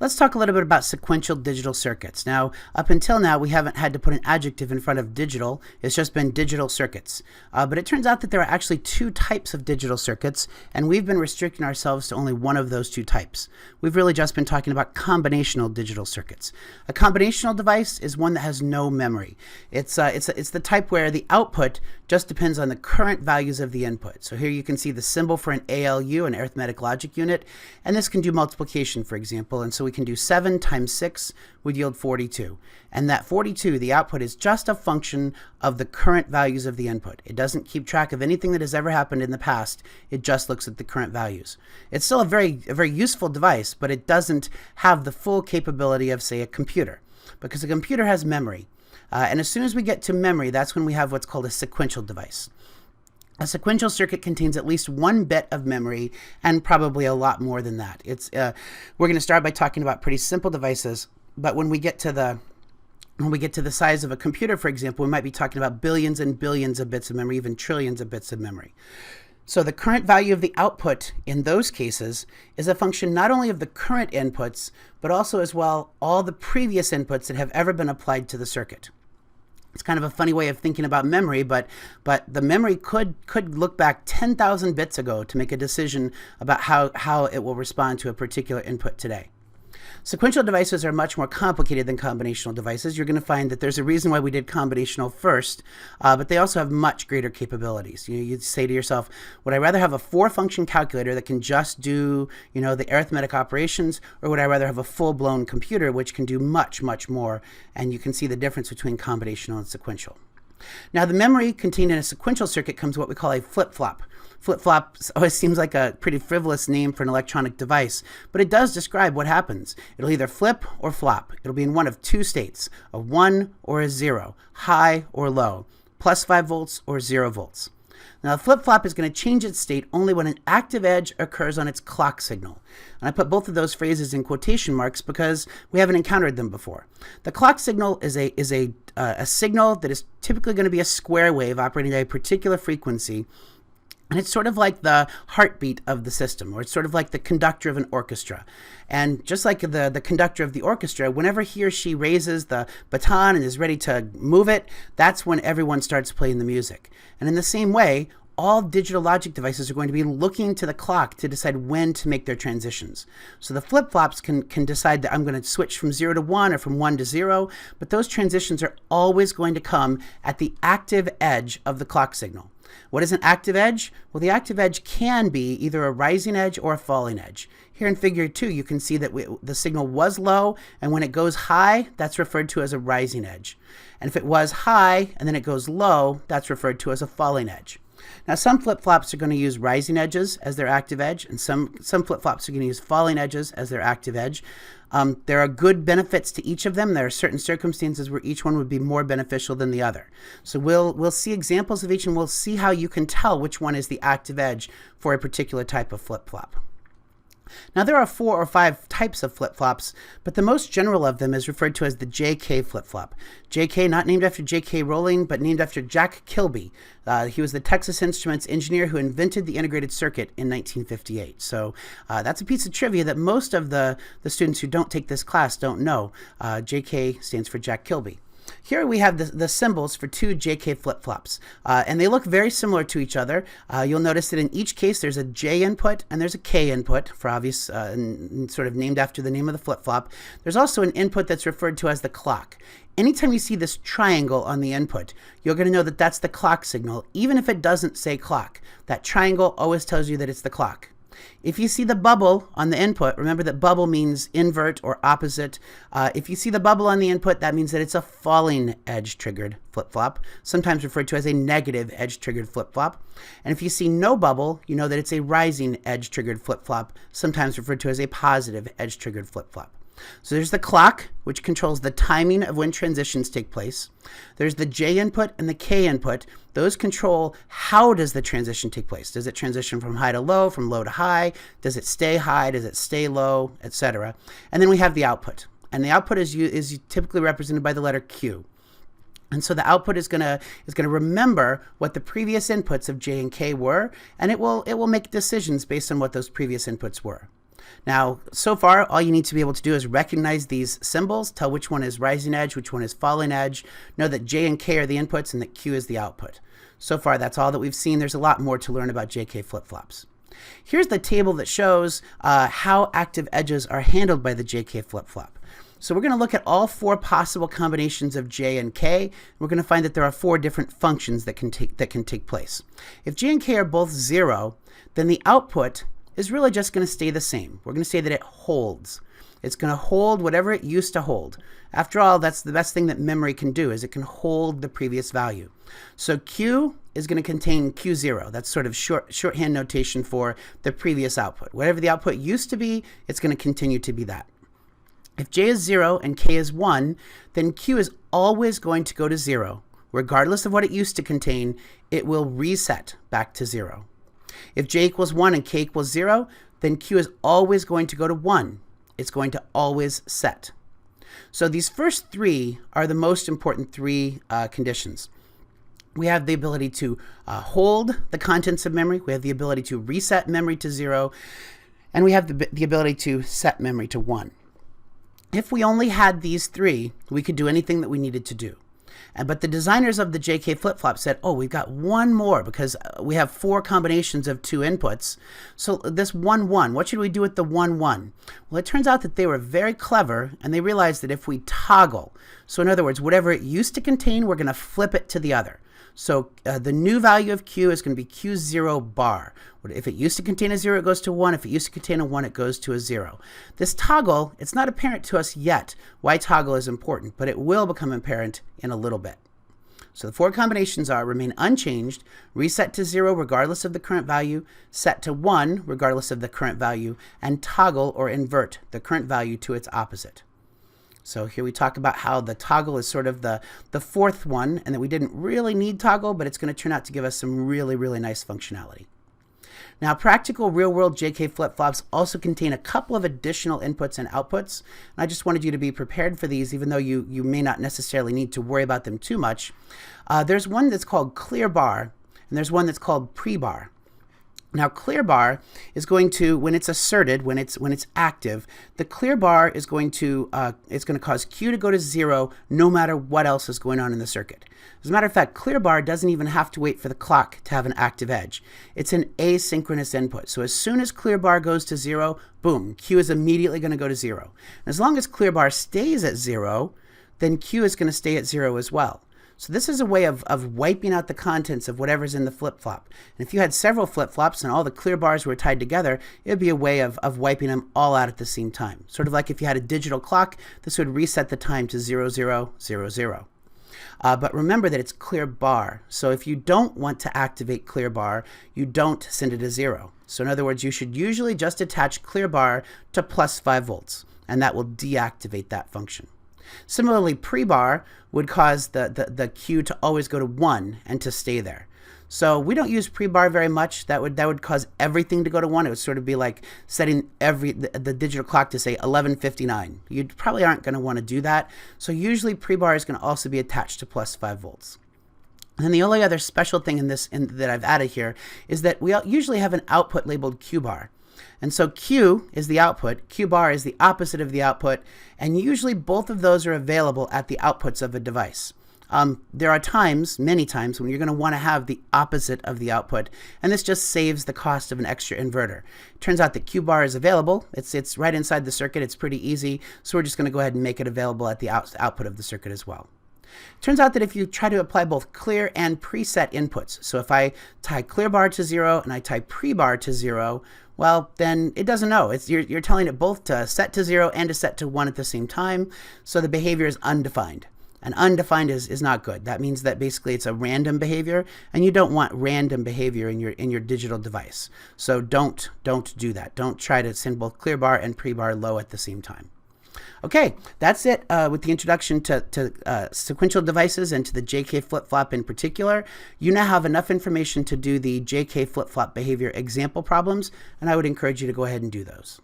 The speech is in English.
Let's talk a little bit about sequential digital circuits. Now, up until now, we haven't had to put an adjective in front of digital. It's just been digital circuits. But it turns out that there are actually two types of digital circuits, and we've been restricting ourselves to only one of those two types. We've really just been talking about combinational digital circuits. A combinational device is one that has no memory. It's the type where the output just depends on the current values of the input. So here you can see the symbol for an ALU, an arithmetic logic unit, and this can do multiplication, for example, and so we can do 7 times 6 would yield 42. And that 42, the output, is just a function of the current values of the input. It doesn't keep track of anything that has ever happened in the past. It just looks at the current values. It's still a very useful device, but it doesn't have the full capability of, say, a computer, because a computer has memory. And as soon as we get to memory, that's when we have what's called a sequential device. A sequential circuit contains at least one bit of memory and probably a lot more than that. We're going to start by talking about pretty simple devices, but when we get to the size of a computer, for example, we might be talking about billions and billions of bits of memory, even trillions of bits of memory. So the current value of the output in those cases is a function not only of the current inputs, but also as well all the previous inputs that have ever been applied to the circuit. It's kind of a funny way of thinking about memory, but the memory could look back 10,000 bits ago to make a decision about how it will respond to a particular input today. Sequential devices are much more complicated than combinational devices. You're going to find that there's a reason why we did combinational first, but they also have much greater capabilities. You'd say to yourself, would I rather have a 4-function calculator that can just do, the arithmetic operations, or would I rather have a full-blown computer which can do much, much more? And you can see the difference between combinational and sequential. Now, the memory contained in a sequential circuit comes what we call a flip-flop. Flip-flop always seems like a pretty frivolous name for an electronic device, but it does describe what happens. It'll either flip or flop. It'll be in one of two states, a 1 or a 0, high or low, plus 5 volts or 0 volts. Now, the flip-flop is going to change its state only when an active edge occurs on its clock signal. And I put both of those phrases in quotation marks because we haven't encountered them before. The clock signal is a signal that is typically going to be a square wave operating at a particular frequency. And it's sort of like the heartbeat of the system, or it's sort of like the conductor of an orchestra. And just like the conductor of the orchestra, whenever he or she raises the baton and is ready to move it, that's when everyone starts playing the music. And in the same way, all digital logic devices are going to be looking to the clock to decide when to make their transitions. So the flip-flops can decide that I'm going to switch from 0 to 1 or from 1 to 0, but those transitions are always going to come at the active edge of the clock signal. What is an active edge? Well, the active edge can be either a rising edge or a falling edge. Here in figure 2, you can see that the signal was low, and when it goes high, that's referred to as a rising edge. And if it was high and then it goes low, that's referred to as a falling edge. Now, some flip-flops are going to use rising edges as their active edge, and some flip-flops are going to use falling edges as their active edge. There are good benefits to each of them. There are certain circumstances where each one would be more beneficial than the other. So we'll see examples of each, and we'll see how you can tell which one is the active edge for a particular type of flip-flop. Now, there are 4 or 5 types of flip-flops, but the most general of them is referred to as the JK flip-flop. JK, not named after J.K. Rowling, but named after Jack Kilby. He was the Texas Instruments engineer who invented the integrated circuit in 1958. So that's a piece of trivia that most of the students who don't take this class don't know. JK stands for Jack Kilby. Here we have the symbols for 2 JK flip-flops, and they look very similar to each other. You'll notice that in each case there's a J input and there's a K input, for obvious, sort of named after the name of the flip-flop. There's also an input that's referred to as the clock. Anytime you see this triangle on the input, you're going to know that that's the clock signal, even if it doesn't say clock. That triangle always tells you that it's the clock. If you see the bubble on the input, remember that bubble means invert or opposite. If you see the bubble on the input, that means that it's a falling edge triggered flip-flop, sometimes referred to as a negative edge triggered flip-flop. And if you see no bubble, you know that it's a rising edge triggered flip-flop, sometimes referred to as a positive edge triggered flip-flop. So there's the clock, which controls the timing of when transitions take place. There's the J input and the K input. Those control how does the transition take place. Does it transition from high to low, from low to high? Does it stay high? Does it stay low, etc.? And then we have the output. And the output is typically represented by the letter Q. And so the output is going to remember what the previous inputs of J and K were, and it will make decisions based on what those previous inputs were. Now, so far, all you need to be able to do is recognize these symbols, tell which one is rising edge, which one is falling edge, know that J and K are the inputs and that Q is the output. So far, that's all that we've seen. There's a lot more to learn about JK flip-flops. Here's the table that shows how active edges are handled by the JK flip-flop. So we're going to look at all 4 possible combinations of J and K. We're going to find that there are 4 different functions that can take place. If J and K are both 0, then the output is really just going to stay the same. We're going to say that it holds. It's going to hold whatever it used to hold. After all, that's the best thing that memory can do, is it can hold the previous value. So Q is going to contain Q0. That's sort of shorthand notation for the previous output. Whatever the output used to be, it's going to continue to be that. If J is 0 and K is 1, then Q is always going to go to 0. Regardless of what it used to contain, it will reset back to 0. If J equals 1 and K equals 0, then Q is always going to go to 1. It's going to always set. So these first 3 are the most important 3 conditions. We have the ability to hold the contents of memory, we have the ability to reset memory to 0, and we have the ability to set memory to 1. If we only had these 3, we could do anything that we needed to do. But the designers of the JK flip-flop said, oh, we've got one more because we have 4 combinations of 2 inputs. So this 1, 1, what should we do with the 1, 1? Well, it turns out that they were very clever, and they realized that if we toggle, so in other words, whatever it used to contain, we're going to flip it to the other. So the new value of Q is going to be Q0 bar. If it used to contain a 0, it goes to 1. If it used to contain a 1, it goes to a 0. This toggle, it's not apparent to us yet why toggle is important, but it will become apparent in a little bit. So the 4 combinations are remain unchanged, reset to 0 regardless of the current value, set to 1 regardless of the current value, and toggle or invert the current value to its opposite. So here we talk about how the toggle is sort of the 4th one, and that we didn't really need toggle, but it's going to turn out to give us some really, really nice functionality. Now, practical real-world JK flip-flops also contain a couple of additional inputs and outputs. And I just wanted you to be prepared for these, even though you may not necessarily need to worry about them too much. There's one that's called clear bar, and there's one that's called pre-bar. Now, clear bar is going to, when it's asserted, when it's active, the clear bar is going to it's going to cause Q to go to 0 no matter what else is going on in the circuit. As a matter of fact, clear bar doesn't even have to wait for the clock to have an active edge. It's an asynchronous input. So as soon as clear bar goes to 0, boom, Q is immediately going to go to 0. And as long as clear bar stays at 0, then Q is going to stay at 0 as well. So this is a way of wiping out the contents of whatever's in the flip-flop. And if you had several flip-flops and all the clear bars were tied together, it would be a way of wiping them all out at the same time. Sort of like if you had a digital clock, this would reset the time to 0000. But remember that it's clear bar. So if you don't want to activate clear bar, you don't send it to 0. So in other words, you should usually just attach clear bar to plus 5 volts, and that will deactivate that function. Similarly, pre-bar would cause the Q to always go to 1 and to stay there. So we don't use pre-bar very much. That would cause everything to go to 1. It would sort of be like setting the digital clock to say 11:59. You probably aren't going to want to do that. So usually pre-bar is going to also be attached to plus 5 volts. And then the only other special thing in that I've added here is that we usually have an output labeled Q bar. And so Q is the output, Q bar is the opposite of the output, and usually both of those are available at the outputs of a device. There are times, many times, when you're going to want to have the opposite of the output, and this just saves the cost of an extra inverter. It turns out that Q bar is available. It's right inside the circuit. It's pretty easy, so we're just going to go ahead and make it available at the output of the circuit as well. It turns out that if you try to apply both clear and preset inputs, so if I tie clear bar to 0 and I tie pre-bar to 0, well, then it doesn't know. You're telling it both to set to 0 and to set to 1 at the same time, so the behavior is undefined. And undefined is not good. That means that basically it's a random behavior, and you don't want random behavior in your digital device. So don't do that. Don't try to send both clear bar and pre-bar low at the same time. Okay, that's it with the introduction to sequential devices and to the JK flip-flop in particular. You now have enough information to do the JK flip-flop behavior example problems, and I would encourage you to go ahead and do those.